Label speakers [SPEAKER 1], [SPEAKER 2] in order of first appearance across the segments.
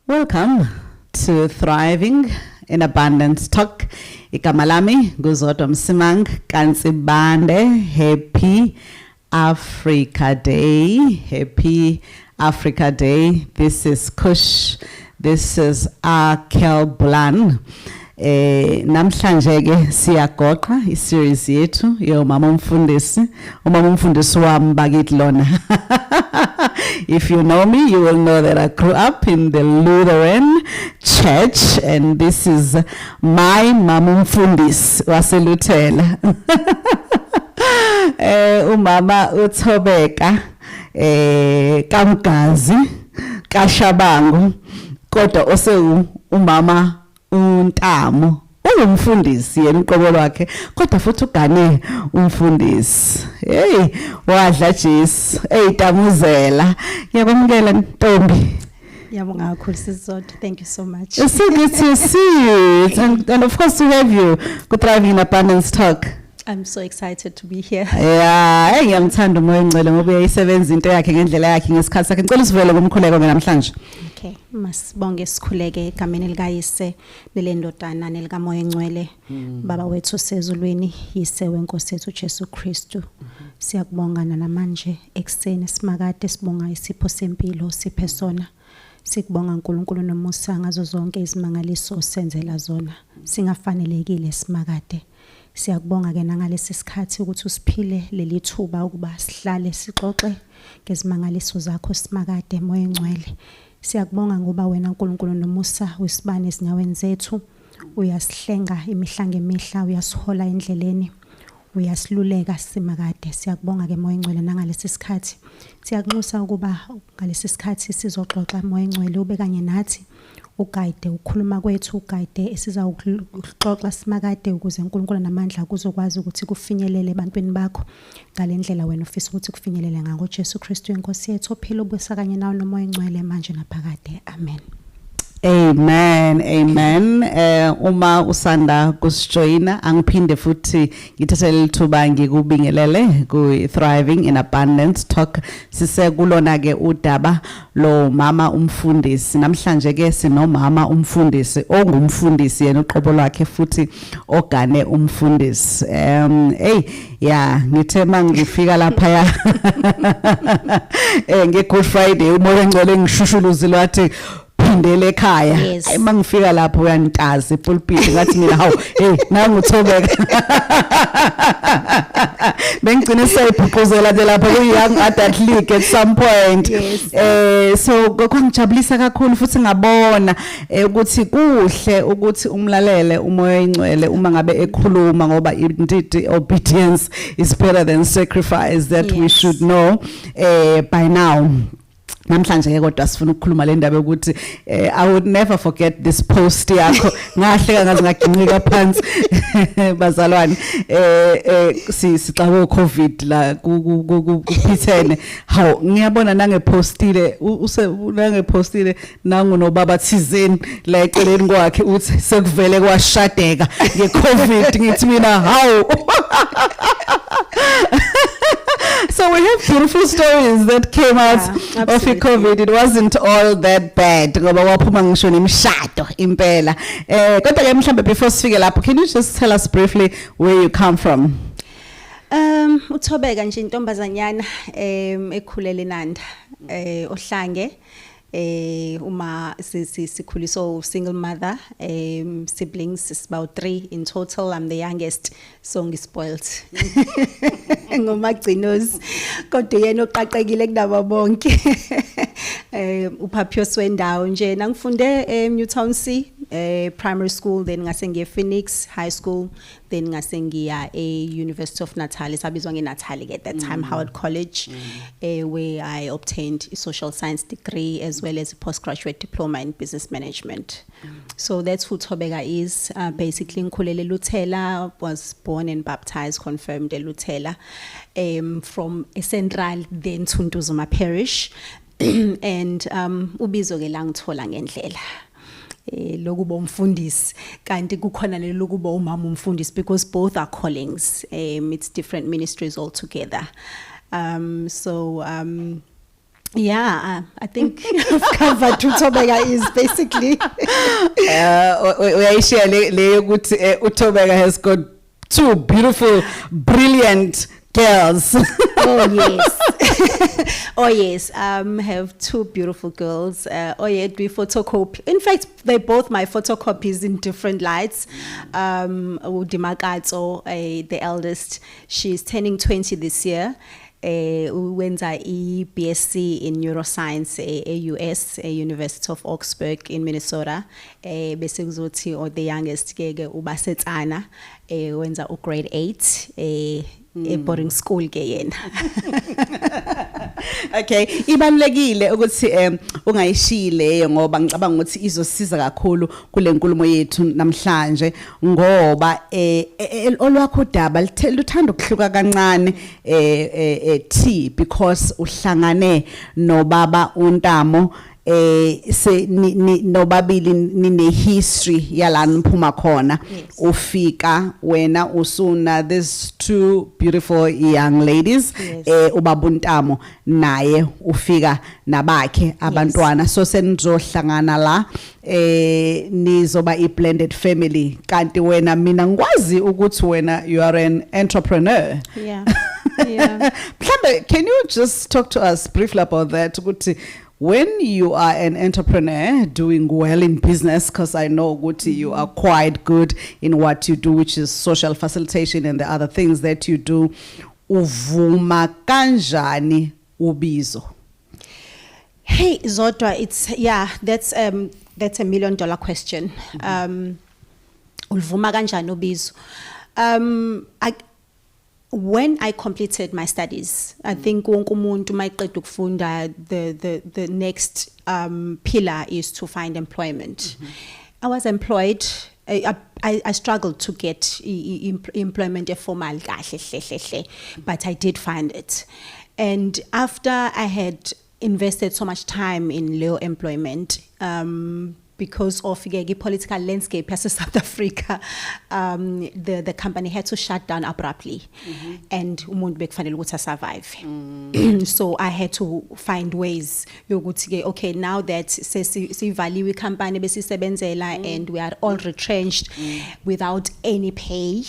[SPEAKER 1] Welcome to Thriving in Abundance Talk. Igama lami nguZodwa Msimang kanti bande. Happy Africa Day. Happy Africa Day. This is Kush. This is Akel Bulan. Namhlanje ke siyagoqa iseries yethu yo mama umfundisi wami bakithi lona. If you know me, you will know that I grew up in the Lutheran church, and this is my mama umfundisi waseLuthela. Umama uThobeka Kamgazi Kashabangu kodwa ose umama Ntamo ungumfundisi yena uqobo lwakhe kodwa futhi ugane umfundisi. Hey wadla Jesu eyitamuzela. Ngiyabongela Ntombi.
[SPEAKER 2] Yabonga kakhulu sizodwa. Thank you so much.
[SPEAKER 1] It's so good to see you and of course to have you ku Thriving in Abundance Talk.
[SPEAKER 2] I'm so excited to be here.
[SPEAKER 1] Yeah, ngiyamthanda umoya ngcwele ngoba uyayisebenza into yakhe ngendlela yakhe ngesikhathi sakhe. Ngicela usivele ngomkhuleko namhlanje.
[SPEAKER 2] Okay, masibonge sikhuleke egameni likayise nelendodana nelikamoya ngcwele. Baba wethu sezulwini, yise wenkosi yethu Jesu Kristu. Siyakubonga namanje ekseni simakade sibonga isipho sempilo siphe sona. Sikubonga uNkulunkulu nomusa ngazo zonke izimangaliso senzela zona. Singafanelekile simakade. Siyakubonga ke nangalesi sikhathi ukuthi usiphile leli thuba ukuba sihlale sixoxe ngezimangaliso zakho simakade moya ngcwele. Siyakubonga ngoba wena uNkulunkulu nomusa wisibane ezinyaweni zethu, uyasihlenga imihla ngemihla, uyasihola endleleni, uyasiluleka simakade. Siyakubonga ke moya ngcwele nangalesi sikhathi. Siyakunxusa ukuba ngalesi sikhathi sizoxoxa moya ngcwele ube kanye nathi. Uguide ukhuluma kwethu, uguide esiza ukuxoxa simakade ukuze uNkulunkulu namandla kuzokwazi ukuthi kufinyelele ebantwini bakho ngalendlela wena ufisa ukuthi kufinyelele ngako Jesu Kristu inkosi yethu ophila ubusa kanye nawe nomoya ngcwele manje naphakade. Amen.
[SPEAKER 1] Amen, amen. Uma usanda kusijoyina angiphinde futhi ngithathe lithuba ngikubingelele ku Thriving in Abundance Talk. Sisekulona ke udaba lo mama umfundisi. Namhlanje ke sinomama umfundisi ongumfundisi yena uqobo lwakhe futhi ogane umfundisi. Yeah, ngithe mangifika lapha ya nge-Good Friday umoya ngcwele ngishushuluzile wathi phindele ekhaya. Hayi mangifika lapho uyantaza epulpit ngathi mina hawu nangu uThobeka. Bengigcina seyibhuquzela nje lapha ku young adult league at some point. So kwangijabulisa kakhulu futhi ngabona ukuthi kuhle ukuthi umlalele umoya ingcwele uma ngabe ekhuluma ngoba indeed obedience is better than sacrifice, that we should know by now. Namhlanje ke kodwa sifuna ukukhuluma le ndaba ukuthi I would never forget this post yakho. Ngahleka ngaze ngaginqika phansi bazalwane sixawe COVID la kuphithene. Hawu ngiyabona nangepostile nangepostile nangu nobaba thizeni la eceleni kwakhe uthi sekuvele kwashadeka ngeCovid. Ngithi mina hawu. So we have beautiful stories that came out of COVID. It wasn't all that bad. Ngoba waphuma ngisho nemishado impela. Kodwa ke mhlambe before sifike lapho, can you just tell us briefly where you come from?
[SPEAKER 2] uThobeka nje intombazanyana ekhulele eNanda ohlange uma sikhuliso single mother, siblings is about 3 in total. I'm the youngest, so ngispoiled ngomagcinozi kodwa yena oqaqekile kunabo bonke. Uphaphios wendawo nje nangifunde Newtown C primary school, then ngase ngiye Phoenix High School, then ngase ngiya University of Natal, sabizwa ngeNatal at that time, Howard College, where I obtained a social science degree as well as a postgraduate diploma in business management. So that's who Thobeka is. Basically ngikhulele Luthela, was born and baptized, confirmed Luthela, from a central then Tuntuzuma parish. And ubizo ke la ngithola ngendlela lokuba umfundisi kanti kukhona lelokuba umama umfundisi, because both are callings. It's different ministries altogether. I think I've covered who Thobeka is basically.
[SPEAKER 1] Uyayishare le ukuthi uThobeka has got 2 beautiful, brilliant girls.
[SPEAKER 2] Oh yes. Oh yes. Have 2 beautiful girls. We photocopy. In fact, they're both my photocopies in different lights. Udimakatso, the eldest, she's turning 20 this year. Wenza BSc in neuroscience US University of Augsburg in Minnesota. Bese kuzothi or the youngest ke ubasetsana wenza grade 8 boarding school ke yena.
[SPEAKER 1] Okay, ibalulekile ukuthi ungayishile ngoba ngicabanga ukuthi izosiza kakhulu kule nkulumo yethu namhlanje ngoba olwakho daba luthanda ukuhluka kancane because uhlangane nobaba uNtamo se nobabili nine history yalana uphuma khona ufika wena usuna these 2 beautiful young ladies ubaba uNtamo naye ufika nabakhe abantwana so senizohlangana la nizoba i blended family kanti wena mina ngikwazi ukuthi wena you are an entrepreneur.
[SPEAKER 2] Yeah.
[SPEAKER 1] Can you just talk to us briefly about that ukuthi when you are an entrepreneur doing well in business, because I know Guti, you are quite good in what you do, which is social facilitation and the other things that you do. Uvuma kanjani ubizo?
[SPEAKER 2] Hey Zodwa, that's a $1 million question. Uvuma kanjani ubizo? When I completed my studies, I think the next pillar is to find employment. I was employed. I struggled to get employment formal, but I did find it. And after I had invested so much time in low employment, because of the political landscape as South Africa, the company had to shut down abruptly, and umuntu bekufanele ukuthi survive. So I had to find ways. Okay, now that sivaliwe company besisebenzela and we are all retrenched without any pay,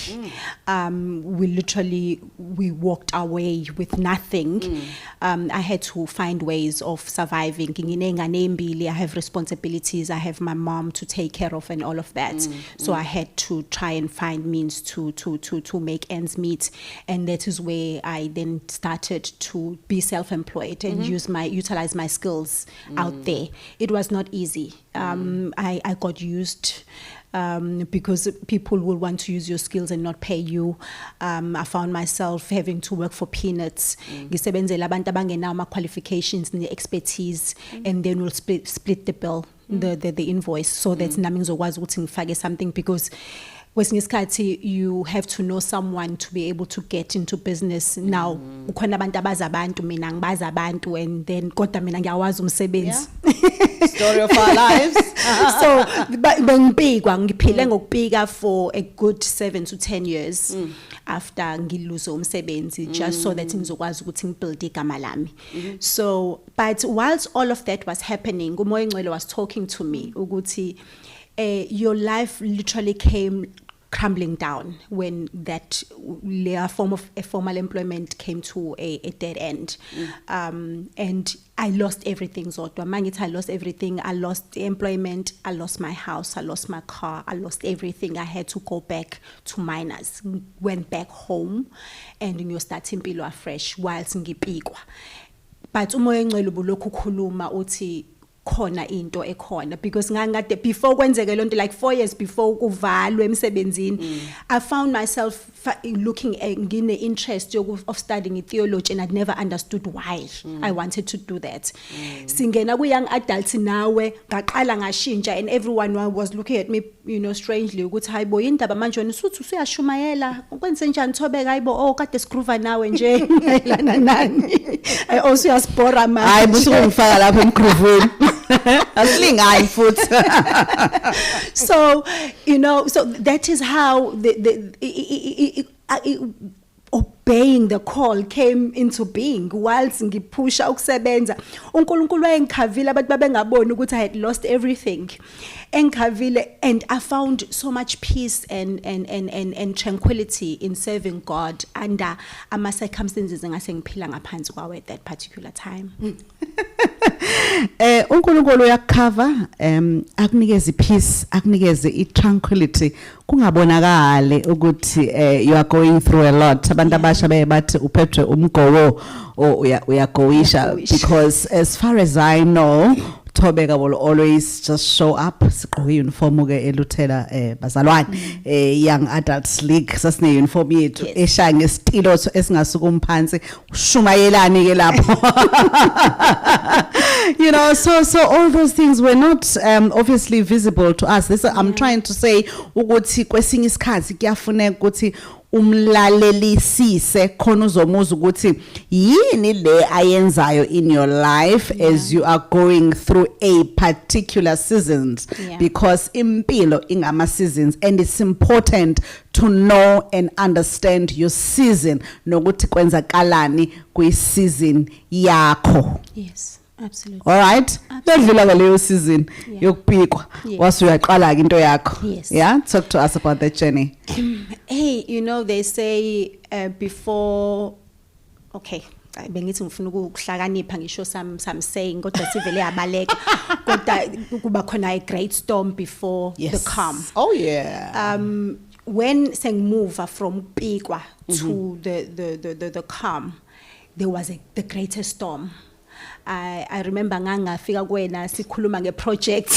[SPEAKER 2] we walked away with nothing. I had to find ways of surviving. I have responsibilities. I have my mom to take care of and all of that. So I had to try and find means to make ends meet. And that is where I then started to be self-employed and utilize my skills out there. It was not easy. I got used because people will want to use your skills and not pay you. I found myself having to work for peanuts. Ngisebenzela abantu abangenawo ama qualifications and the expertise, and then we'll split the bill, the invoice, so that nami ngizokwazi ukuthi ngifake something, because you have to know someone to be able to get into business. Now ukhona abantu abazi abantu, mina ngibazi abantu, and then kodwa mina ngiyawazi umsebenzi.
[SPEAKER 1] Story of our lives.
[SPEAKER 2] So ngiphile ngokupika for a good 7 to 10 years after ngiluzo umsebenzi, just so that ngizokwazi ukuthi ngibuild igama lami. So but whilst all of that was happening, uMoya Ngcwele was talking to me ukuthi your life literally came crumbling down when that form of a formal employment came to a dead end. And I lost everything, Zodwa. I lost everything. I lost employment. I lost my house. I lost my car. I lost everything. I had to go back to minors. Went back home and starting impilo afresh whilst ngipikwa. But uMoya Ngcwele ubulokhu ukhuluma uthi khona into ekhona, because ngangade before kwenzeke lonto, like 4 years before kuvalwe emsebenzini, I found myself looking at ngine interest of studying theology, and I'd never understood why I wanted to do that. Singena ku young adults nawe ngaqala ngashintsha, and everyone was looking at me, strangely, ukuthi hayibo indaba manje wena usuthi usuyashumayela ukwenze njani Thobeka, hayibo kade sikhruva nawe nje ngelana nani. I also yaspora manje
[SPEAKER 1] hayi busungifaka lapha emgruveni. Asilingani futhi.
[SPEAKER 2] So so that is how obeying the call came into being whilst ngipusha ukusebenza uNkulunkulu wayengikhavile abantu babengaboni ukuthi I had lost everything engikhavile and I found so much peace and tranquility in serving God under ama circumstances engase ngiphila ngaphansi kwawo at that particular time.
[SPEAKER 1] uNkulunkulu uyakukhava akunikeza ipeace akunikeze itranquility kungabonakala ukuthi you are going through a lot abantu abasha bathi uphethwe umgowo uyagoisha because as far as I know Thobeka will always just show up siqoke uniform ke eluthela bazalwane young adults league sasine uniform yethu eshaya ngesitilo esingasuka umphansi ushumayelani ke lapho you know so all those things were not obviously visible to us. This I'm trying to say ukuthi kwesinye isikhathi kuyafuneka ukuthi umlalelisise khona uzomuza ukuthi yini le ayenzayo in your life as you are going through a particular seasons because impilo ingama seasons and it's important to know and understand your season nokuthi kwenzakalani kwi season yakho.
[SPEAKER 2] Yes. Absolutely.
[SPEAKER 1] All right. Ledlula ngaleyo season yokupikwa wase uyaqala into yakho. Yeah, talk to us about that journey.
[SPEAKER 2] Hey, you know they say before okay bengithi ngifuna ukuhlakanipha ngisho some saying kodwa sivele yabaleka kodwa kuba khona a great storm before the calm.
[SPEAKER 1] Oh yeah.
[SPEAKER 2] When sengimove from pikwa to the calm there was the greatest storm. I remember ngangafika kuwena sikhuluma ngeproject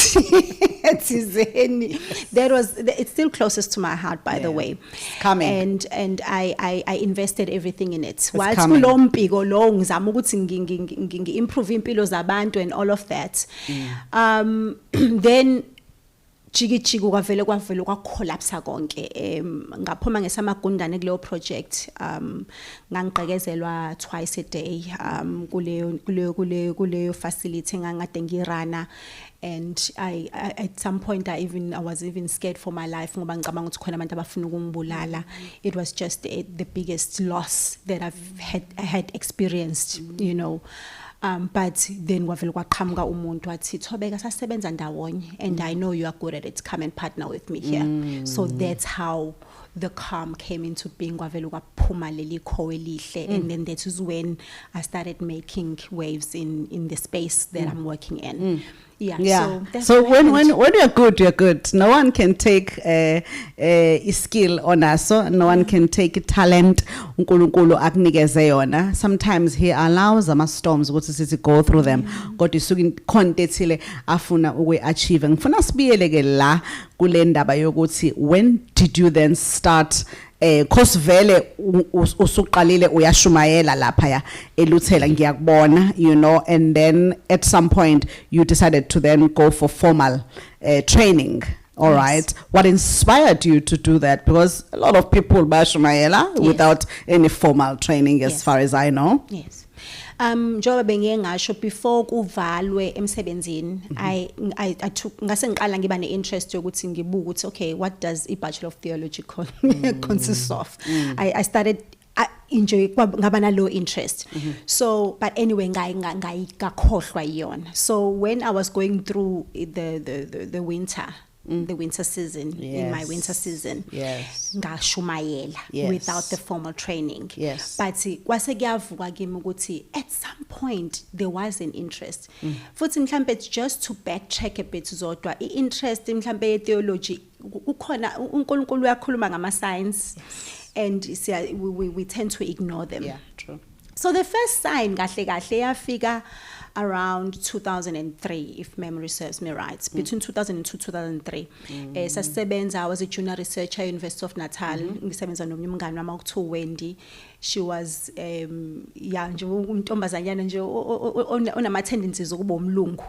[SPEAKER 2] etsizeni it's still closest to my heart by the way
[SPEAKER 1] coming
[SPEAKER 2] and I invested everything in it while kulompiko lo ngizama ukuthi ngi-improve impilo zabantu and all of that then jiki kwavele kwacollapse konke ngaphuma ngesamagundane kuleyo project ngangiqekezelwa twice a day kuleyo facility ngangade ngirana and I at some point I was even scared for my life ngoba ngicabanga ukuthi khona abantu abafuna ukungibulala. It was just the biggest loss that I had experienced, you know. But then kwavele kwaqhamuka umuntu wathi Thobeka sasebenza ndawonye and I know you are good at it, come and partner with me here. So that's how the calm came into being kwavele kwaphuma leli khowe lihle and then that is when I started making waves in the space that I'm working in.
[SPEAKER 1] So when you're good. No one can take a skill on us. So no one can take a talent. uNkulunkulu akunikeze yona. Sometimes he allows ama storms ukuthi to go through them. Kodwa isuke contentile afuna ukuachieve. Ngifuna sibiyele ke la kule ndaba yokuthi when did you then start cause vele usuqalile uyashumayela lapha ya eluthela ngiyakubona you know and then at some point you decided to then go for formal training. All right. What inspired you to do that? Because a lot of people bashumayela without any formal training as far as I know.
[SPEAKER 2] Yes. Njoba bengiye ngasho before kuvalwe emsebenzini I took ngase ngiqala ngiba ne-interest yokuthi ngibuka ukuthi okay what does a Bachelor of Theology consist of. I started enjoy ngaba na low interest. So but anyway ngayikakhohlwa yona. So when I was going through the winter the winter season in my winter season ngashumayela without the formal training but kwase kuyavuka kimi ukuthi at some point there was an interest futhi mhlambe it's just to backtrack a bit zodwa interest mhlambe ye theology kukhona uNkulunkulu uyakhuluma ngama science and we tend to ignore them.
[SPEAKER 1] True.
[SPEAKER 2] So the first sign kahle yafika around 2003 if memory serves me right. Between 2002 2003 sasebenza I was a junior researcher at University of Natal ngisebenza nomnye umngane wami okuthiwa Wendy. She was nje untombazanyana nje onama tendencies ukuba umlungu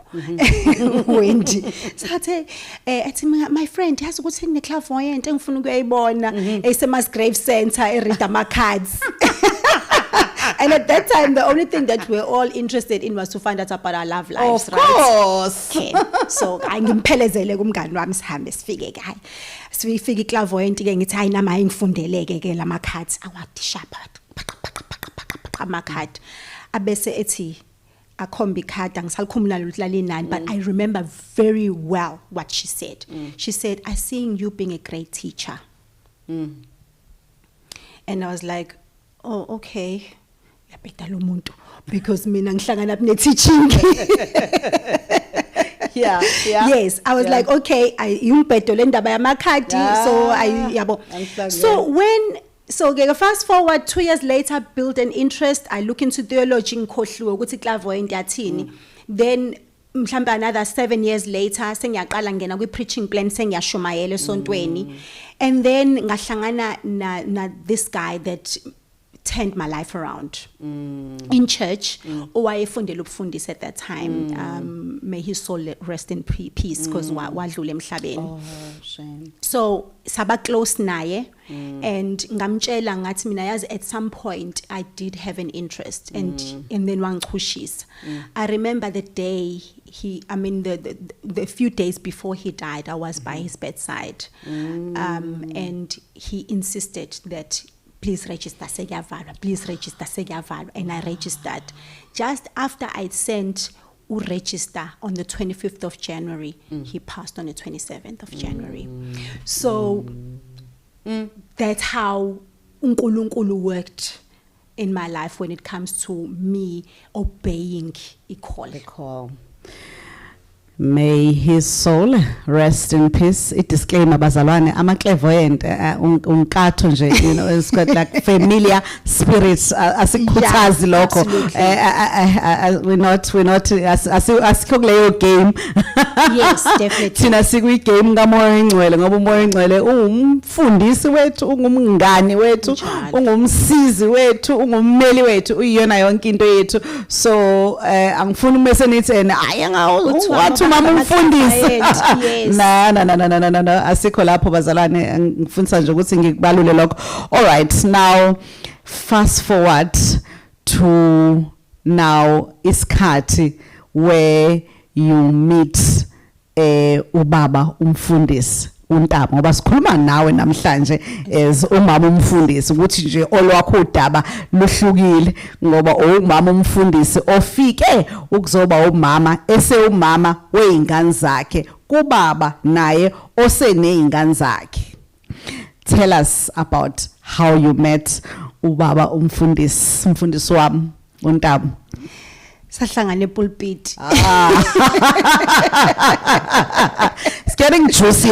[SPEAKER 2] Wendy. Sathe athi my friend yazi ukuthi ngine clairvoyant engifuna ukuyibona eseMasgrave Center eread ama cards. And at that time, the only thing that we're all interested in was to find out about our love lives,
[SPEAKER 1] right? Of course.
[SPEAKER 2] Okay. So, ngimphelezeleke umngani wami sihambe sifike ke hayi. Sifike clairvoyant ke ngithi hayi nama ngifundele ke lama cards awathi sharp agaqa amakhadi abese ethi akhomba ikhadi angisalikhumula ukuthi lalinani but I remember very well what she said. She said, I seen you being a great teacher. And I was like, oh, okay. Because mina ngihlangana ne teaching.
[SPEAKER 1] Yeah.
[SPEAKER 2] Yes, I was like, okay, yungibhedo le ndaba yamakhadi, so yabo. So fast forward 2 years later, built an interest. I look into theology ngikhohliwe ukuthi clairvoyant yathini. Then mhlawumbe another 7 years later sengiyaqala ngena kwi preaching plan sengiyashumayela esontweni. And then ngahlangana na this guy that turned my life around in church. Owayefundela ubufundisi at that time. May his soul rest in peace because wadlula emhlabeni.
[SPEAKER 1] Oh, shame.
[SPEAKER 2] So saba close naye and ngamtshela ngathi mina yazi at some point I did have an interest and then wangichushisa. I remember the day the few days before he died, I was by his bedside. And he insisted that please register seyavalwa, please register seyavalwa, and I registered. Just after I'd sent register on the 25th of January, he passed on the 27th of January. So that's how uNkulunkulu worked in my life when it comes to me obeying a call.
[SPEAKER 1] May his soul rest in peace. It disclaimer bazalwane ama clairvoyant unkatho nje, you know, it's got like familiar spirits asikhuthazi lokho. We're not asikuleyo game.
[SPEAKER 2] Yes, definitely.
[SPEAKER 1] Thina sikwi game kamoya engcwele ngoba umoya engcwele ungumfundisi wethu, ungumngani wethu, ungumsizi wethu, ungummeli wethu, uyiyona yonke into yethu. So angifuni mase nithi ayanga mama umfundisi. Na asikho lapho bazalwane ngifundisa nje ukuthi ngikubalule lokho. All right, now fast forward to now isikhathi where you meet ubaba umfundisi uNtamo ngoba sikhuluma nawe namhlanje as umama umfundisi ukuthi nje olwakho udaba luhlukile ngoba umama umfundisi ofike ukuzoba umama umama weingane zakhe kubaba naye osenezingane zakhe. Tell us about how you met ubaba umfundisi wami uNtamo.
[SPEAKER 2] Sahlangana epulpit.
[SPEAKER 1] It's getting juicy.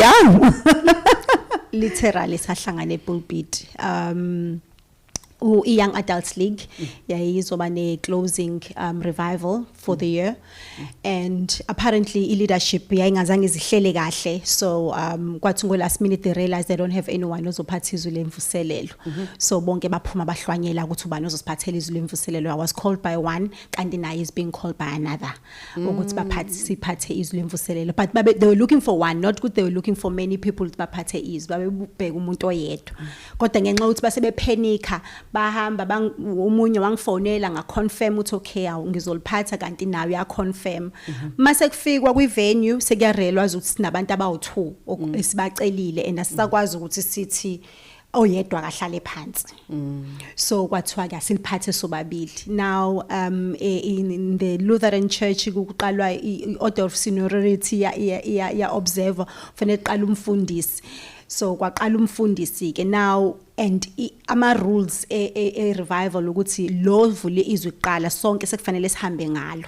[SPEAKER 2] Literally sahlangana epulpit. Young Adults League yayizoba ne closing revival for the year, and apparently leadership yayingazange zihlele kahle, so kwathi ngo last minute they realized they don't have anyone ozophatha izwi lemvuselelo. So bonke baphuma bahlwanyela ukuthi ubani ozosiphathela izwi lemvuselelo. I was called by one kanti naye is being called by another ukuthi baphathe izwi lemvuselelo, but they were looking for one, not good, they were looking for many people to baphathe izwi, babebheka umuntu oyedwa. Kodwa ngenxa ukuthi basebe panika bahamba umunye wangifonela ngaconfirm ukuthi okay ngizoliphatha kanti nawe ya confirm. Mase kufikwa kwi venue sekuyarelwa ukuthi sinabantu abawu2 esibacelile and asisakwazi ukuthi sithi oyedwa kahlale phansi. So kwathiwa ke asiliphathe sobabili. Now in the Lutheran Church kuqalwa i-order of seniority ya observer fanele qala umfundisi. So kwaqala umfundisi ke now and ama rules revival ukuthi lo vule izwi iqala sonke sekufanele sihambe ngalo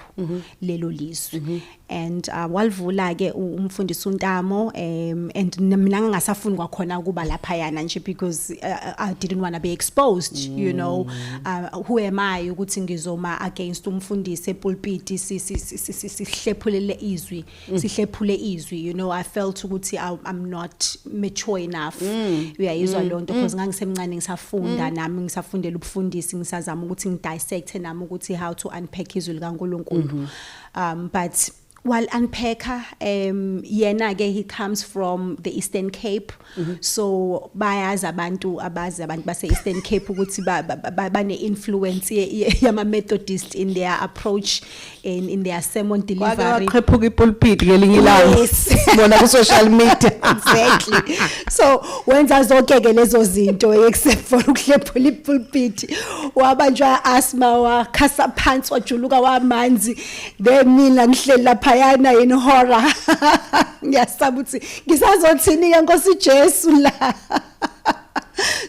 [SPEAKER 2] lelo lizwi. And walvula ke umfundisi uNtamo and mina ngingasafuni kwakhona kuba lapha yana nje because I didn't want to be exposed, you know. Who am I ukuthi ngizoma against umfundisi epulpit sihlephulele izwi, sihlephule izwi, you know. I felt ukuthi I'm not mature enough. Uyayizwa lonto because ngisemncane ngisafunda nami ngisafundela ubufundisi ngisazama ukuthi ngidissect nami ukuthi how to unpack izwi likaNkulunkulu. But while unpacker, yena ke he comes from the Eastern Cape, so bayazi abantu base Eastern Cape ukuthi bane influence yama Methodist in their approach in their sermon delivery.
[SPEAKER 1] Waqhephuka ipulpit ngelinye ilanga sibona ku social media.
[SPEAKER 2] Exactly. So wenza zonke ke lezo zinto except for ukuhlephula ipulpit, wabanjwa asthma, wakhasa phansi, wajuluka wamanzi, then mina ngihleli lapha yana in horror. Ngiyasaba ukuthi ngisazothini ke Nkosi Jesu la.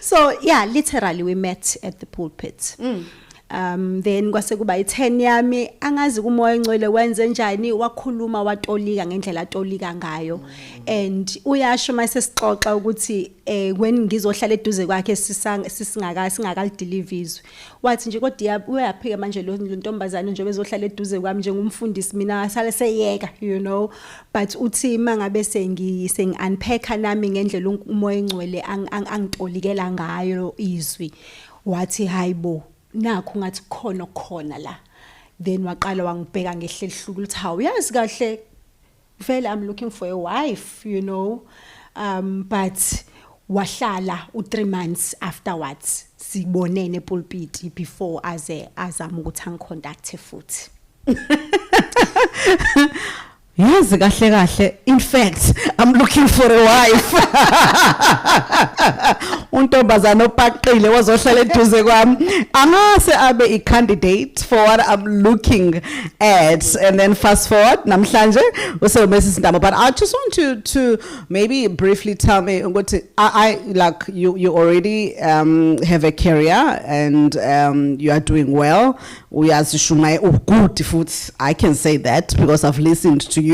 [SPEAKER 2] So yeah, literally we met at the pulpit. Then kwase kuba i10 yami, angazi kumoya engcwele wenze njani, wakhuluma watolika ngendlela atolika ngayo. And uyasho mase sixoxa ukuthi when ngizohlala eduze kwakhe singakali deliveries, wathi nje kodwa uyaphika manje lo ntombazane nje bezohlala eduze kwami njengomfundisi, mina sale seyeka, you know. But uthi mangabe sengi unpack nami ngendlela umoya engcwele angitolikela ngayo izwi, wathi hayibo nakho ngathi khona la. Then waqala wangibheka ngehleli hluku ukuthi hawu yazi kahle vele I'm looking for a wife, you know. But wahlala 3 months afterwards sibonene pulpit before azama ukuthi angiconduct futhi.
[SPEAKER 1] Yes, kahle. In fact, I'm looking for a wife. Untombazana opaqile wazohlala eduze kwami. Angase abe a candidate for what I'm looking at. And then fast forward, namhlanje use Mrs. Ntamo. But I just want you to maybe briefly tell me what I like. You already have a career and you are doing well. We as good food. I can say that because I've listened to you.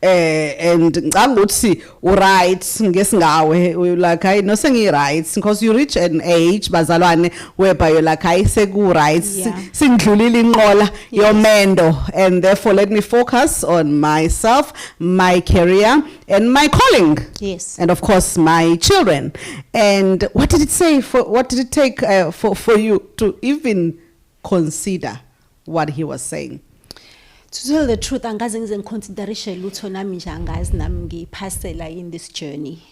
[SPEAKER 1] And ngathi right ngesingawe like I no sengi right because you reach an age bazalwane whereby you're like I say go right singidlulile inqola yomendo, and therefore let me focus on myself, my career and my calling.
[SPEAKER 2] Yes.
[SPEAKER 1] And of course my children. And what did it take for you to even consider what he was saying?
[SPEAKER 2] To tell the truth, angazi ngize ngiconsiderishe lutho nami nje angazi nami ngiphasela in this journey.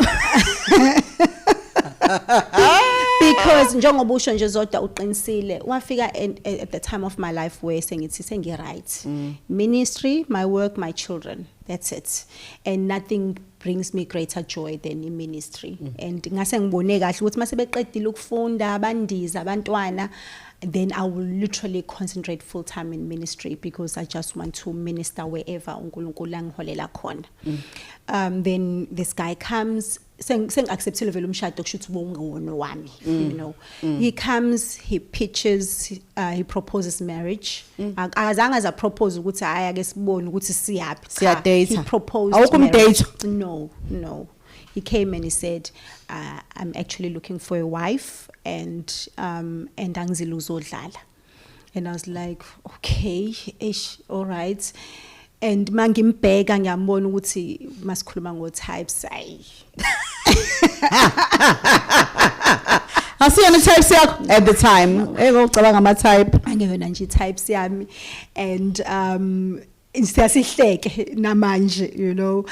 [SPEAKER 2] Because njengoba usho nje zodwa uqinisile wafika at the time of my life where sengithi sengi right. Ministry, my work, my children. That's it. And nothing brings me greater joy than in ministry. And ngase ngibone kahle ukuthi mase beqedile ukufunda abandiza abantwana, then I will literally concentrate full time in ministry because I just want to minister wherever uNkulunkulu angiholela khona. Then this guy comes, seng acceptile vele umshado kusho ukuthi ubongono wami, you know. He comes, he pitches, he proposes marriage. Akazange aza propose ukuthi aya ke sibone ukuthi siyaphi. He proposed marriage. No. He came and he said, I'm actually looking for a wife and angizile uzodlala. And I was like, okay, all right. And mangimbheka ngiyambona ukuthi masikhuluma ngo types ayi.
[SPEAKER 1] Asiyona types yakho at the time. Ngicabanga ama type.
[SPEAKER 2] Angeyona nje types yami. And siyasihleke namanje, you know.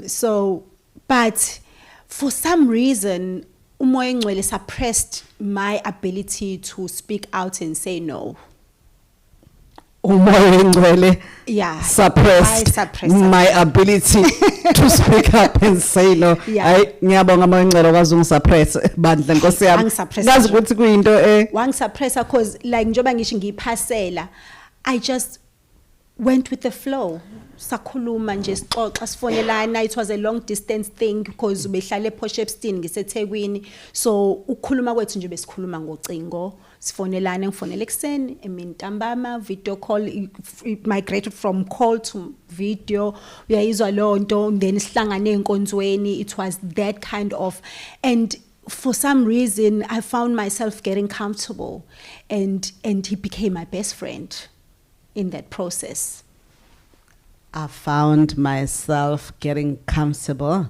[SPEAKER 2] So but for some reason umoya engcwele suppressed my ability to speak out and say no.
[SPEAKER 1] Umoya engcwele suppressed my ability to speak up and say no. Hayi ngiyabonga umoya engcwele kwazi ungisuppress bandla Nkosi yami. Ngazi ukuthi kuyinto
[SPEAKER 2] wangisuppressa cause like njoba ngisho ngiphasela, I just went with the flow. Sakhuluma nje sixoxa sifonelana. It was a long distance thing because ubehlala ePortshepstone ngiseThekwini, so ukukhuluma kwethu nje besikhuluma ngocingo, sifonelana, ngifonela ekseni emini ntambama, video call. It migrated from call to video. Uyayizwa lonto, then sihlangane enkonzweni. It was that kind of, and for some reason I found myself getting comfortable, and he became my best friend in that process.
[SPEAKER 1] I found myself getting comfortable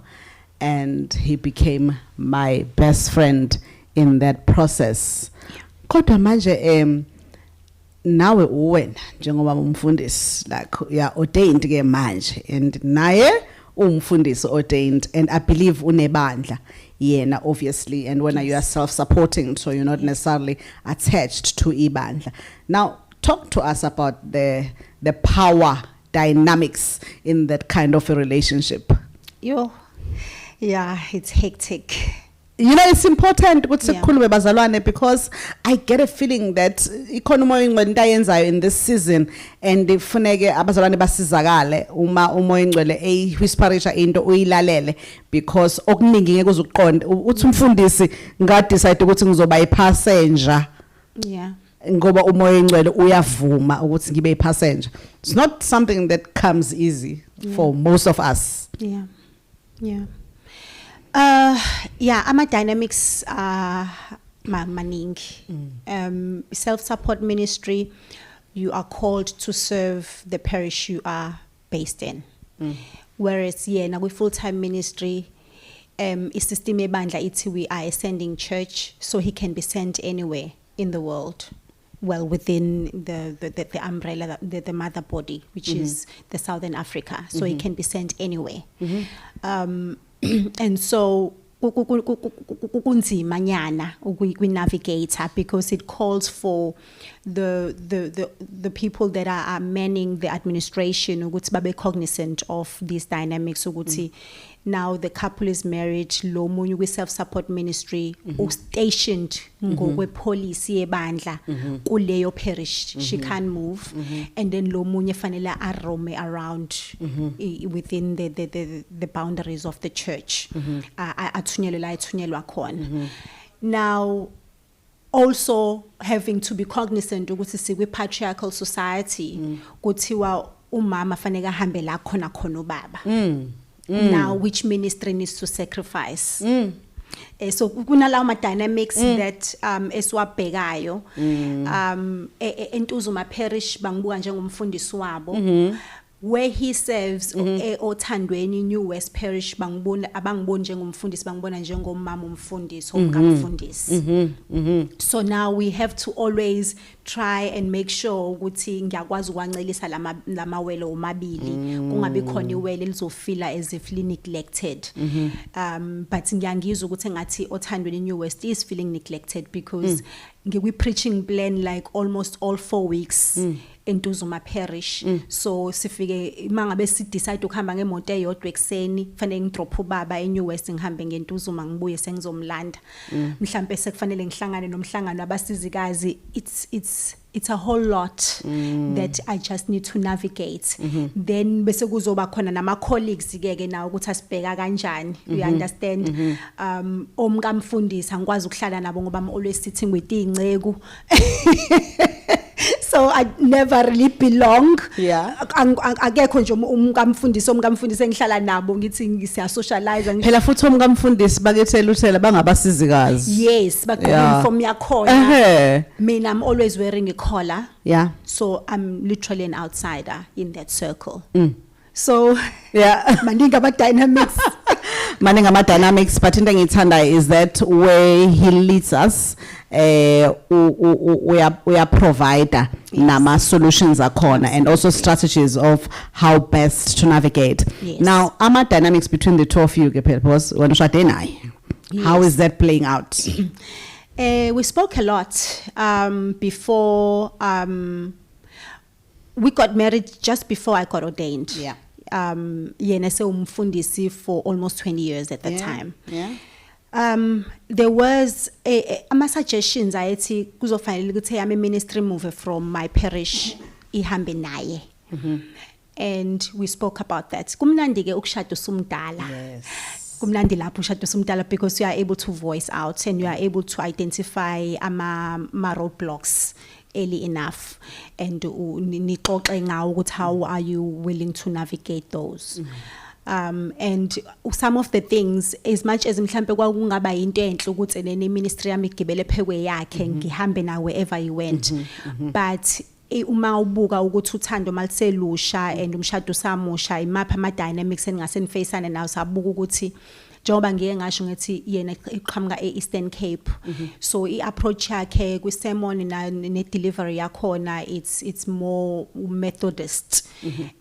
[SPEAKER 1] and he became my best friend in that process. Kodwa manje nawe uwena njengoba umfundisi like you are ordained ke manje and naye umfundisi ordained and I believe unebandla yena obviously and when you are self-supporting so you're not necessarily attached to ibandla. Now talk to us about the power dynamics in that kind of a relationship.
[SPEAKER 2] Yeah, it's hectic.
[SPEAKER 1] You know, it's important because I get a feeling that in this season and ifuneke abazalwane basizakale uma umoya ingcwele whisperisha into uyilalele because okuningi ngeke uzuqonde uthi umfundisi ngadecide ukuthi ngizoba ipassenger.
[SPEAKER 2] Yeah.
[SPEAKER 1] Ngoba umoya ingcwele uyavuma ukuthi ngibe ipassenger. It's not something that comes easy for most of us.
[SPEAKER 2] Yeah, ama dynamics maningi. Self-support ministry, you are called to serve the parish you are based in. Whereas with full-time ministry, system ebandla ithi we are a sending church, so he can be sent anywhere in the world. Well, within the umbrella, the mother body, which is the Southern Africa, so he can be sent anywhere. And so kunzima nyana we navigator because it calls for the people that are manning the administration ukuthi babe cognizant of these dynamics ukuthi now the couple is married, lo munye kwi self-support ministry stationed ngokwe policy yebandla kuleyo parish, she can't move, and then lo munye fanele arome around within the boundaries of the church, athunyelwe la ethunyelwa khona. Now also having to be cognizant ukuthi sikwi patriarchal society kuthiwa umama fanele ahambe la khona ubaba. Now which ministry needs to sacrifice? So kunalawo ma dynamics that esiwabhekayo entuzuma parish bangibuka njengomfundisi wabo, where he serves othandweni New West Parish abangiboni njengomfundisi bangibona njengomama umfundisi omkamfundisi. So now we have to always try and make sure ukuthi ngiyakwazi ukwancelisa lamawele omabili kungabi khona iwele lizofila as if neglected. But ngiyangizwa ukuthi ngathi othandweni New West is feeling neglected because ngiwi preaching plan like almost all 4 weeks entuzuma parish. So sifike mangabe si decide ukuhamba ngemoto eyodwa ekseni kufanele ngidrop ubaba eNew West ngihambe ngentuzuma ngibuye sengizomlanda, mhlambe sekufanele ngihlangane nomhlangano abasizikazi. It's a whole lot that I just need to navigate. Then bese kuzoba khona nama colleagues ke nawo ukuthi asibheka kanjani, you understand. Omkamfundisi angikwazi ukuhlala nabo ngoba I'm always sitting with ingceku. So I never really belong. Akekho nje umkamfundisi engihlala nabo ngithi siya socialize
[SPEAKER 1] phela futhi umkamfundisi bakethela uthela bangabasizikazi.
[SPEAKER 2] Yes, bakho from yakhona. Mina I'm always wearing a collar. So I'm literally an outsider in that circle. So maningi ama dynamics.
[SPEAKER 1] Maningi ama dynamics, but into engithanda is that where he leads us we are provider nama solutions akhona and also strategies of how best to navigate. Now ama dynamics between the two of you because when ushade naye, how is that playing out?
[SPEAKER 2] We spoke a lot before we got married, just before I got ordained. Yena se umfundisi for almost 20 years at the time. There was ama suggestions ayethi kuzofanele ukuthi yami ministry move from my parish ihambe naye. And we spoke about that. Kumnandi ke ukushada usumdala. Kumnandi lapho ushada usumdala because you are able to voice out and you are able to identify ama roadblocks early enough and nixoxe ngawo ukuthi how are you willing to navigate those. And some of the things, as much as mhlambe kwakungaba into enhle ukuthi nene ministry yami igibele phekwe yakhe ngihambe na wherever you went, but uma ubuka ukuthi uthando maliselusha and umshado samusha imapha ama dynamics eningase nifacane nawo, sabuka ukuthi njengoba ngike ngasho ngathi yena iqhamuka e-Eastern Cape so i-approach yakhe kwi-sermon ne delivery yakhona it's more Methodist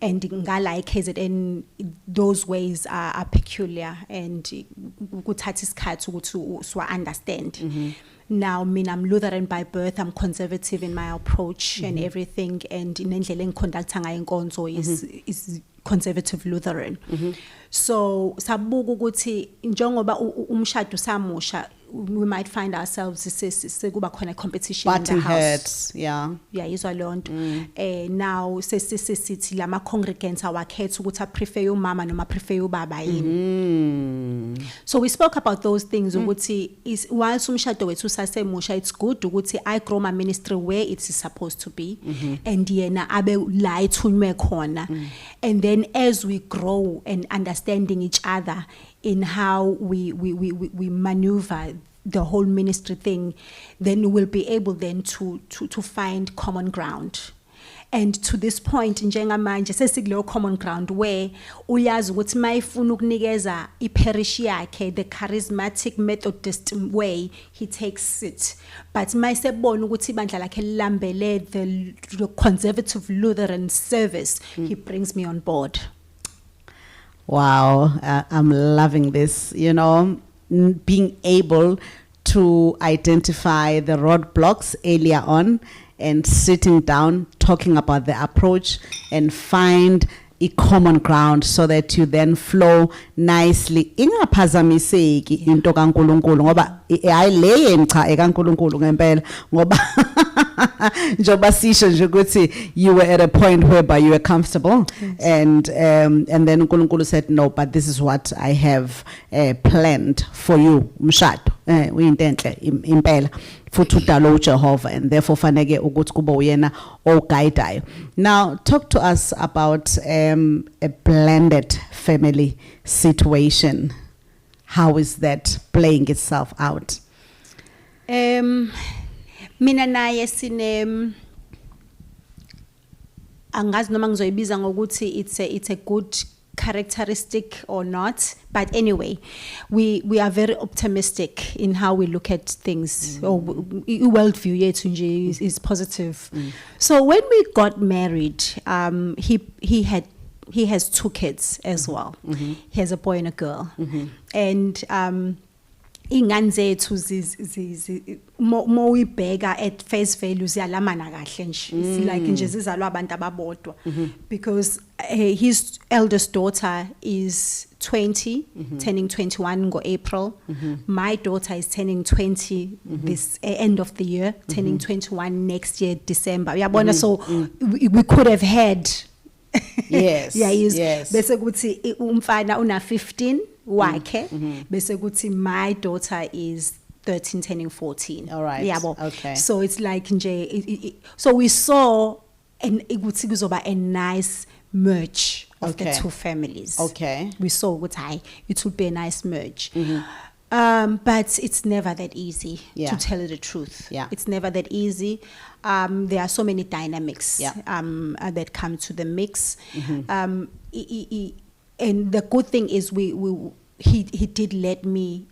[SPEAKER 2] and ngala KZN those ways are peculiar and kuthatha isikhathi ukuthi uswa understand. Now, I'm Lutheran by birth. I'm conservative in my approach and everything. And in nendlela engiconducta ngayo inkonzo is conservative Lutheran. So, sabuka ukuthi njengoba umshado samusha, we might find ourselves sekuba khona competition in the house.
[SPEAKER 1] Heads, yeah.
[SPEAKER 2] Yeah, izwa lonto. Now sesithi lama congregants awakhetha ukuthi I prefer umama noma prefer ubaba yini. So we spoke about those things ukuthi is whilst umshado wethu sasemusha it's good ukuthi I grow my ministry where it is supposed to be and yena abe la ithunywe khona. And then as we grow and understanding each other in how we maneuver the whole ministry thing, then we'll be able then to find common ground. And to this point, njengamanje sesikuleyo common ground where uyazi ukuthi mayifuna ukunikeza iparish yakhe the charismatic Methodist way he takes it. But mayisebona ukuthi ibandla lakhe lilambele the conservative Lutheran service, he brings me on board.
[SPEAKER 1] Wow, I'm loving this, you know, being able to identify the roadblocks earlier on and sitting down, talking about the approach and find a common ground so that you then flow nicely. Ingaphazamiseki into kaNkulunkulu ngoba ayileye cha ekaNkulunkulu ngempela ngoba njoba sisho nje ukuthi you were at a point whereby you were comfortable. Yes. And then uNkulunkulu said no, but this is what I have planned for you umshado uyinto enhle impela futhi udalo uJehova and therefore faneke ukuthi kuba uyena oguidayo. Now talk to us about a blended family situation. How is that playing itself out?
[SPEAKER 2] Mina naye sine angazi noma ngizoyibiza ngokuthi it's a good characteristic or not, but anyway we are very optimistic in how we look at things. Or worldview yethu nje is positive. So when we got married, he has 2 kids as well. He has a boy and a girl. And ingane zethu mo uyibheka at face value ziyalamana kahle nje. It's like nje zizalwa abantu ababodwa because his eldest daughter is 20 turning 21 go April. My daughter is turning 20 this end of the year, turning 21 next year December. Uyabona, so we could have had
[SPEAKER 1] yes.
[SPEAKER 2] Yes. Bese kuthi umfana una 15 wakhe bese kuthi my daughter is 13 turning 14.
[SPEAKER 1] All right.
[SPEAKER 2] Yabo.
[SPEAKER 1] Okay.
[SPEAKER 2] So it's like nje so we saw ukuthi kuzoba a nice merge of the 2 families.
[SPEAKER 1] Okay.
[SPEAKER 2] We saw ukuthi it would be a nice merge. But it's never that easy to tell you the truth.
[SPEAKER 1] Yeah.
[SPEAKER 2] It's never that easy. There are so many dynamics that come to the mix. And the good thing is he did let me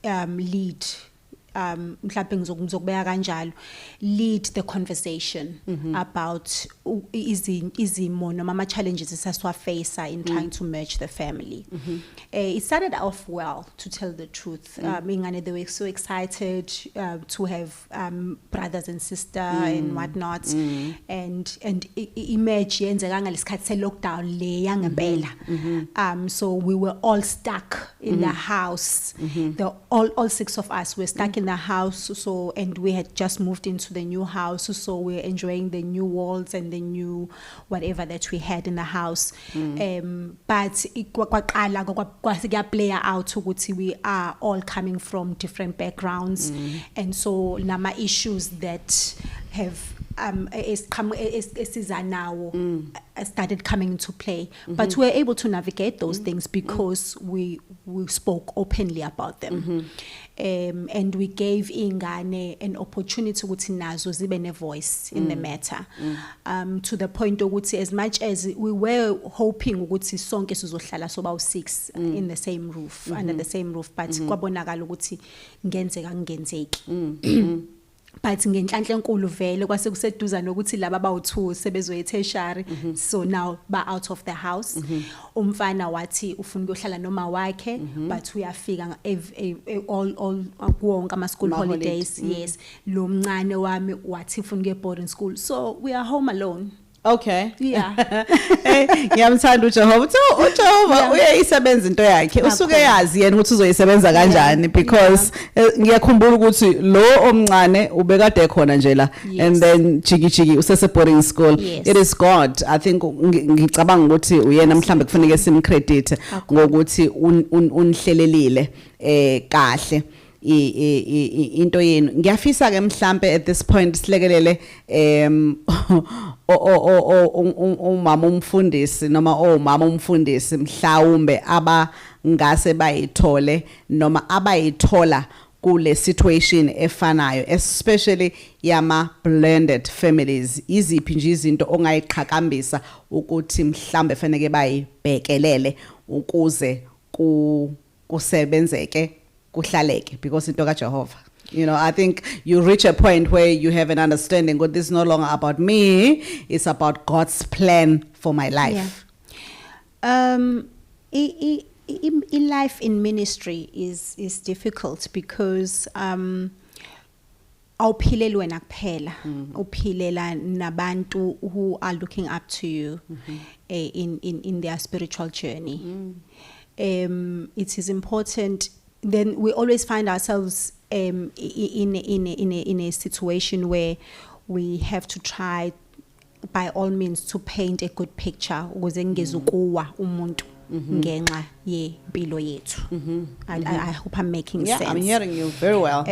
[SPEAKER 2] lead mhlawumbe ngizokubeka kanjalo, lead the conversation about izimo noma ama challenges esasiwafacea in trying to merge the family. It started off well, to tell the truth. Ingane, they were so excited to have brothers and sister and whatnot, and image yenzeka ngalesikhathi se lockdown le yangempela. So we were all stuck in the house. All 6 of us were stuck in the house, so, and we had just moved into the new house, so we're enjoying the new walls and the new whatever that we had in the house. But kwaqala play out ukuthi we are all coming from different backgrounds, and so nama issues that have started coming into play. But we were able to navigate those things because we spoke openly about them. And we gave ingane an opportunity ukuthi nazo zibe ne voice in the matter. To the point ukuthi as much as we were hoping ukuthi sonke sizohlala soba 6 in the same roof, under the same roof, but kwabonakala ukuthi ngenzeka ngenzeki. But ngenhlanhla enkulu vele kwase kuseduza nokuthi laba bawu2 sebezoye tertiary, so now ba out of the house. Umfana wathi ufuna ukuhlala noma wakhe, but uyafika all wonke ama school holidays. Yes, lo mncane wami wathi ufuna ukuye boarding school, so we are home alone.
[SPEAKER 1] Okay.
[SPEAKER 2] Yeah.
[SPEAKER 1] Ngiyamthanda uJehova. uJehova uyayisebenza into yakhe. Usuke yazi yena ukuthi uzoyisebenza kanjani, because ngiyakhumbula ukuthi lo omncane ubekade khona nje la, and then jiki usese boarding school. It is God. I think ngicabanga ukuthi uyena mhlambe kufanele simcredit ngokuthi unhlelelile kahle into yenu. Ngiyafisa ke mhlambe at this point silekelele umama umfundisi noma omama umfundisi mhlawumbe abangase bayithole noma abayithola kule situation efanayo, especially yama blended families. Iziphi nje izinto ongayiqhakambisa ukuthi mhlambe fanele bayibhekelele ukuze kusebenzeke kuhlaleke, because into kaJehova, you know, I think you reach a point where you have an understanding that this is no longer about me, it's about God's plan for my life.
[SPEAKER 2] Life in ministry is difficult because awuphileli wena kuphela, uphilela nabantu who are looking up to you in their spiritual journey. It is important. Then we always find ourselves in a situation where we have to try by all means to paint a good picture ukuze ngezukuwa umuntu ngenxa yempilo yethu. I hope I'm making sense.
[SPEAKER 1] I'm hearing you very well.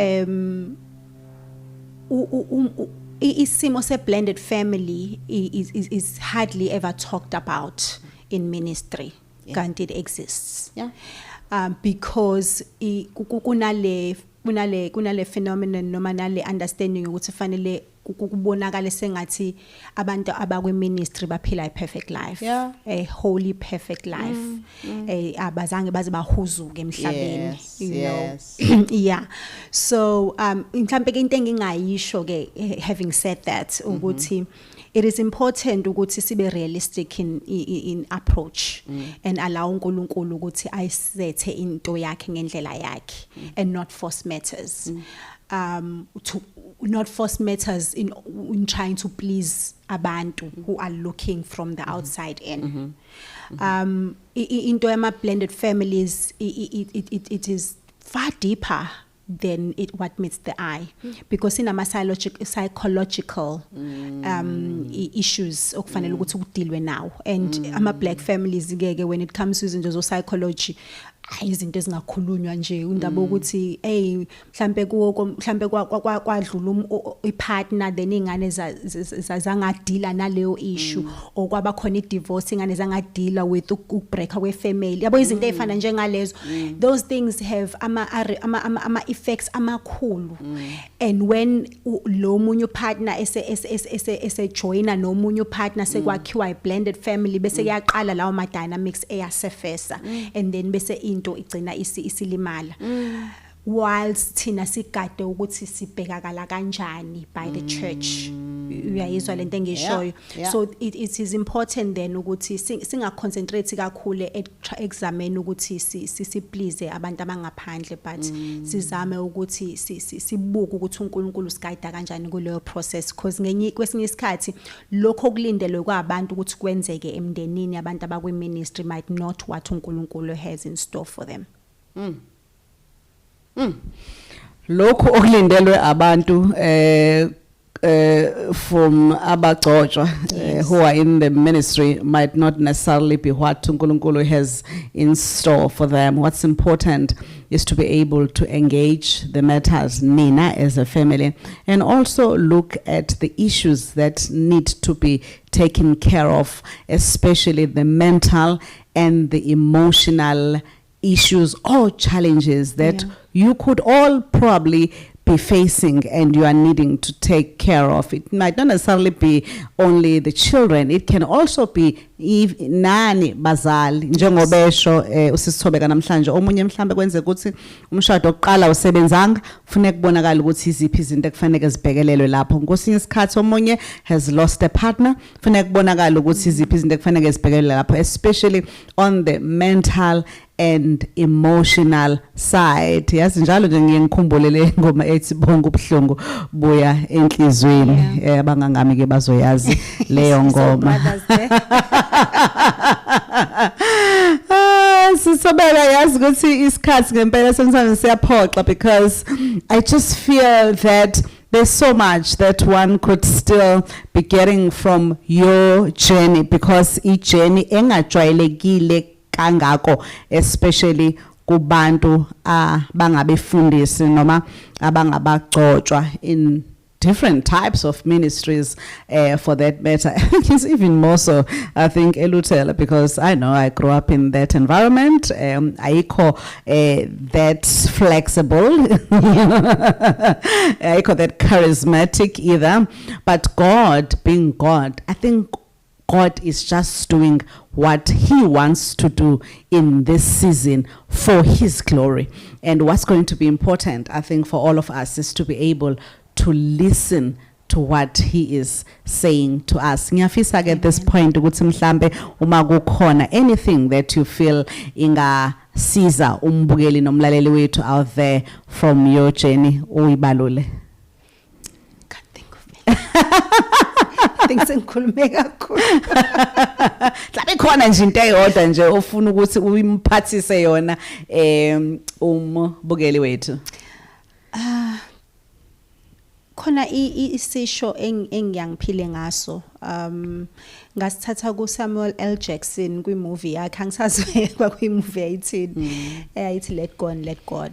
[SPEAKER 2] Isimo se blended family is hardly ever talked about in ministry. Can't it exists? Because kunale phenomenon noma nale understanding ukuthi fanele kubonakala sengathi abantu abakwe ministry baphila a perfect life, a holy perfect life, abazange baze bahuzuke emhlabeni, you know. Yeah, so mhlambe ke into engingayisho ke, having said that, ukuthi it is important ukuthi sibe realistic in approach and allow uNkulunkulu ukuthi ayisethe into yakhe ngendlela yakhe and not force matters. To not force matters in trying to please abantu who are looking from the outside in. Into yama blended families, it is far deeper than what meets the eye, because in ama psychological issues okufanele ukuthi kudilwe now, and ama black families ke when it comes to izinto zo psychology izinto ezingakhulunywa nje undaba ukuthi mhlambe kwadlula ipartner then ingane zangadila naleyo issue, okwaba khona idivorce ingane zangadila with ukubreaka kwefamily, yabo izinto ezifana njengalezo. Those things have ama effects amakhulu, and when lo munye partner ese joina no munye partner sekwakhiwa a blended family bese kuyaqala lawo ma dynamics eyasefesa, and then bese into igcina isilimala. Whilst thina sigade ukuthi sibhekakala kanjani by the church, uyayizwa lento engishoyo. So it is important then ukuthi singa concentrate kakhulu examine ukuthi si please abantu abangaphandle, but sizame ukuthi sibuke ukuthi uNkulunkulu sigayida kanjani kuleyo process, because kwesinye isikhathi lokho okulindelwe kwabantu ukuthi kwenzeke emndenini abantu abakwe ministry might not what uNkulunkulu has in store for them.
[SPEAKER 1] Lokho okulindelwe abantu from abagcotshwa who are in the ministry might not necessarily be what uNkulunkulu has in store for them. What's important is to be able to engage the matters, Nina, as a family, and also look at the issues that need to be taken care of, especially the mental and the emotional issues or challenges that you could all probably be facing and you are needing to take care of. It might not necessarily be only the children, it can also be nani bazali njengobesho usisi Thobeka namhlanje omunye mhlambe kwenze ukuthi umshado oqala usebenzanga kufanele kubonakala ukuthi iziphi izinto ekufanele zibhekelelwe lapho. Ngosinye isikhathi omunye has lost a partner, kufanele kubonakala ukuthi iziphi izinto ekufanele zibhekelelwe lapho, especially on the mental and emotional side. Yazi njalo nje ngiyengikhumbulele ngoma ethi bonke ubuhlungu buya enhlizweni. Abangangami ke bazoyazi leyo ngoma. Sisabela yazi ukuthi isikhathi ngempela sometimes siyaphoxa, because I just feel that there's so much that one could still be getting from your journey, because each journey engajwayelekile kangako, especially kubantu bangabefundisi noma abangabagcotshwa in different types of ministries, for that matter. It's even more so, I think, eLuthela, because I know I grew up in that environment. Ayikho that flexible, ayikho that charismatic either. But God, being God, I think God is just doing what He wants to do in this season for His glory. And what's going to be important, I think, for all of us is to be able to listen to what He is saying to us. Ngiyafisa at this point ukuthi mhlambe uma kukhona anything that you feel ingasiza umbukeli nomlaleli wethu out there from your journey uyibalule.
[SPEAKER 2] Can't think of it. Things engikhulume kakhulu.
[SPEAKER 1] Mhlambe khona nje into eyodwa nje ofuna ukuthi uyimphathise yona umbukeli wethu.
[SPEAKER 2] Khona isisho engiyangiphile ngaso, ngasithatha ku Samuel L. Jackson kwi movie yakhe, angisazi kwa kwi movie ayithini, ayithi Let Go and Let God.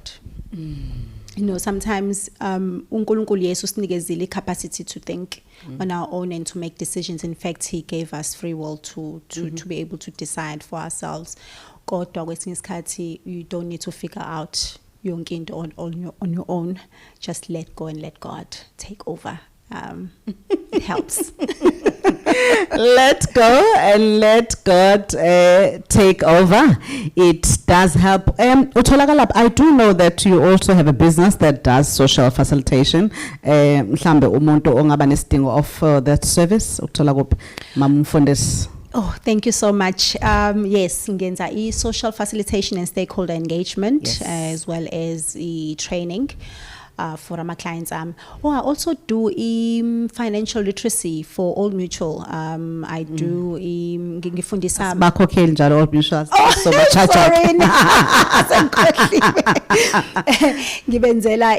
[SPEAKER 2] You know, sometimes uNkulunkulu Yesu sinikezile capacity to think on our own and to make decisions. In fact, He gave us free will to be able to decide for ourselves. Kodwa kwesinye isikhathi you don't need to figure out yonke into on your own. Just let go and let God take over. It helps.
[SPEAKER 1] Let go and let God take over. It does help. I do know that you also have a business that does social facilitation. Mhlambe umuntu ongaba nesidingo of that service uthola kuphi mamfundisi?
[SPEAKER 2] Oh, thank you so much. Yes, ngenza social facilitation and stakeholder engagement,
[SPEAKER 1] yes,
[SPEAKER 2] as well as training for our clients. I also do financial literacy for Old Mutual. I do ngifundisa
[SPEAKER 1] bakhokheli njalo Old Mutual. So
[SPEAKER 2] sorry. Ngibenzela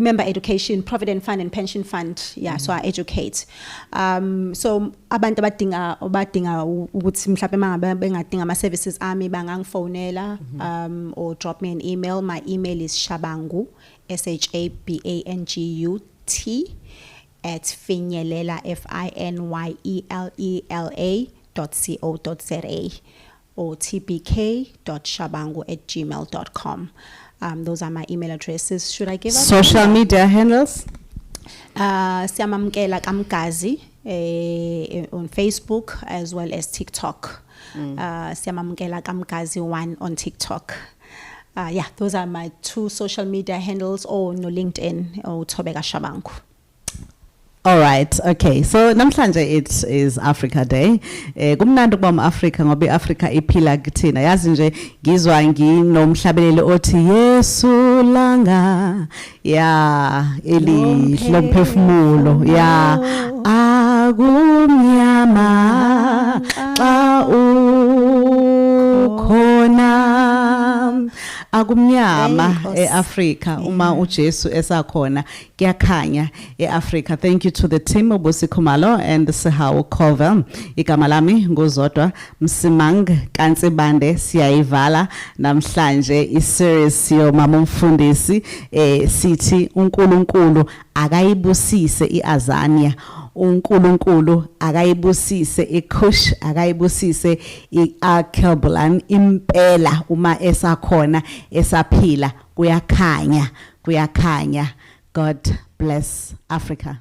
[SPEAKER 2] member education, provident fund and pension fund. Yeah, so I educate. So abantu abadinga ukuthi mhlawumbe mangabe bengadinga ama services ami bangangifonela or drop me an email. My email is shabangu shabangut@finyelela finyelela.co.za or tbk.shabangu@gmail.com. Those are my email addresses. Should I give us
[SPEAKER 1] social media handles?
[SPEAKER 2] Siyamamkela Kamkazi on Facebook as well as TikTok. Siyamamkela Kamkazi 1 on TikTok. Yeah, those are my 2 social media handles, or no LinkedIn or Thobeka Shabangu.
[SPEAKER 1] All right, okay. So namhlanje it is Africa Day. Kumnandi ukuba Africa ngoba iAfrica iphila kuthina. Yazi nje ngizwa nginomhlabeleli othi Yesu langa ya eli lomphefumulo ya akumnyama xa ukhona akumnyama
[SPEAKER 2] Enkosi.
[SPEAKER 1] eAfrika uma uJesu esakhona kuyakhanya eAfrika. Thank you to the team Busi Khumalo and Sihawu Cover. Igama lami ngozodwa Msimang Kansibande siyayivala namhlanje iseries yo mama umfundisi sithi uNkulunkulu akayibusise iAzania, uNkulunkulu akayibusise iKush, akayibusise iAkelbulan impela uma esakhona esaphila kuyakhanya. God bless Africa.